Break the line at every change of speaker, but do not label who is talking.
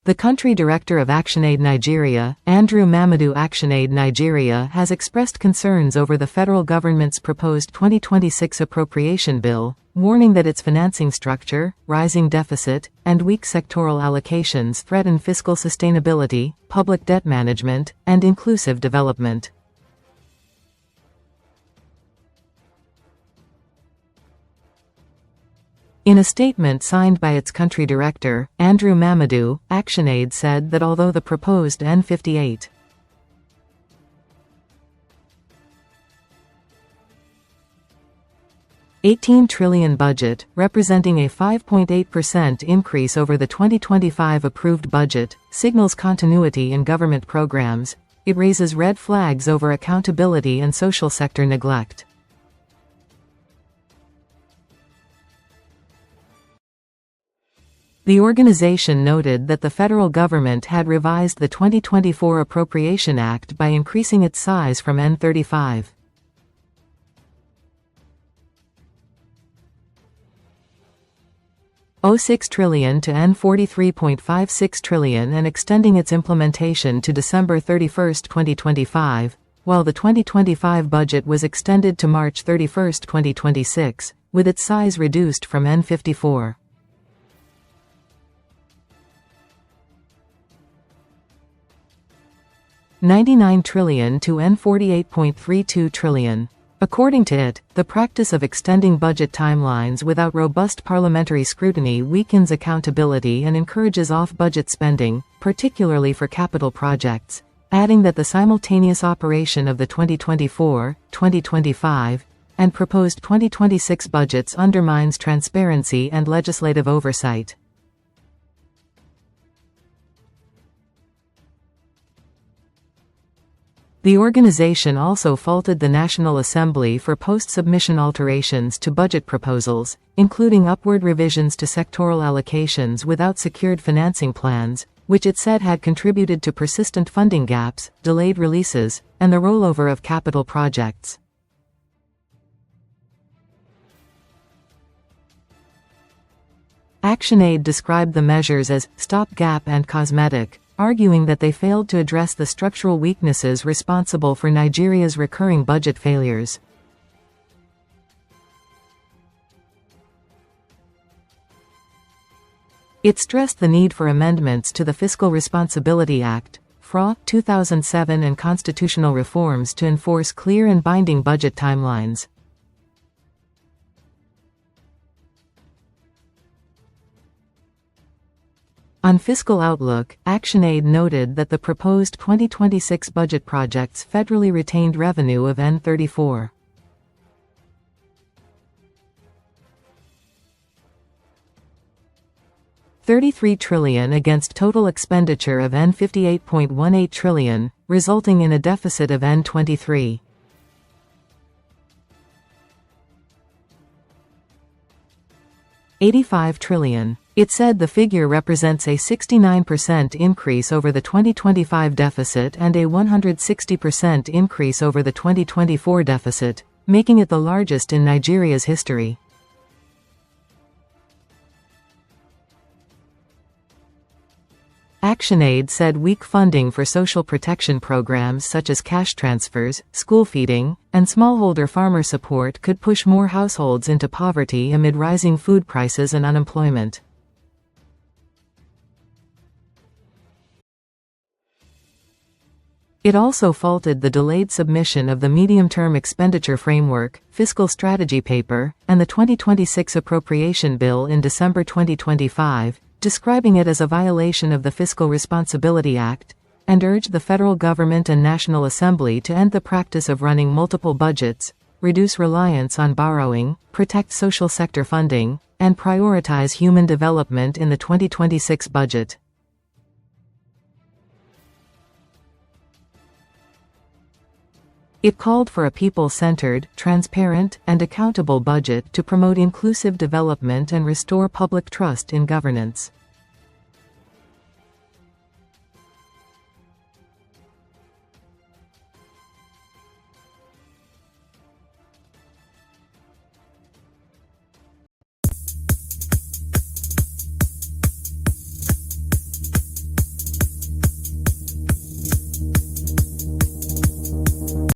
The country director of ActionAid Nigeria, Mamedu ActionAid Nigeria, has expressed concerns over the federal government's proposed 2026 Appropriation Bill, warning that its financing structure, rising deficit, and weak sectoral allocations threaten fiscal sustainability, public debt management, and inclusive development. In a statement signed by its country director, Mamedu, ActionAid said that although the proposed N58 $18 trillion budget, representing a 5.8% increase over the 2025 approved budget, signals continuity in government programs, it raises red flags over accountability and social sector neglect. The organization noted that the federal government had revised the 2024 Appropriation Act by increasing its size from N35 $0.6 trillion to N43.56 trillion and extending its implementation to December 31, 2025, while the 2025 budget was extended to March 31, 2026, with its size reduced from N54 $99 trillion to N48.32 trillion. According to it, the practice of extending budget timelines without robust parliamentary scrutiny weakens accountability and encourages off-budget spending, particularly for capital projects, adding that the simultaneous operation of the 2024, 2025, and proposed 2026 budgets undermines transparency and legislative oversight. The organization also faulted the National Assembly for post-submission alterations to budget proposals, including upward revisions to sectoral allocations without secured financing plans, which it said had contributed to persistent funding gaps, delayed releases, and the rollover of capital projects. ActionAid described the measures as stopgap and cosmetic, arguing that they failed to address the structural weaknesses responsible for Nigeria's recurring budget failures. It stressed the need for amendments to the Fiscal Responsibility Act, FRA, 2007 and constitutional reforms to enforce clear and binding budget timelines. On fiscal outlook, ActionAid noted that the proposed 2026 budget projects federally retained revenue of N34 $33 trillion against total expenditure of N58.18 trillion, resulting in a deficit of N23 $85 trillion. It said the figure represents a 69% increase over the 2025 deficit and a 160% increase over the 2024 deficit, making it the largest in Nigeria's history. ActionAid said weak funding for social protection programs such as cash transfers, school feeding, and smallholder farmer support could push more households into poverty amid rising food prices and unemployment. It also faulted the delayed submission of the Medium-Term Expenditure Framework, Fiscal Strategy Paper, and the 2026 Appropriation Bill in December 2025, describing it as a violation of the Fiscal Responsibility Act, and urged the federal government and National Assembly to end the practice of running multiple budgets, reduce reliance on borrowing, protect social sector funding, and prioritize human development in the 2026 budget. It called for a people-centered, transparent, and accountable budget to promote inclusive development and restore public trust in governance.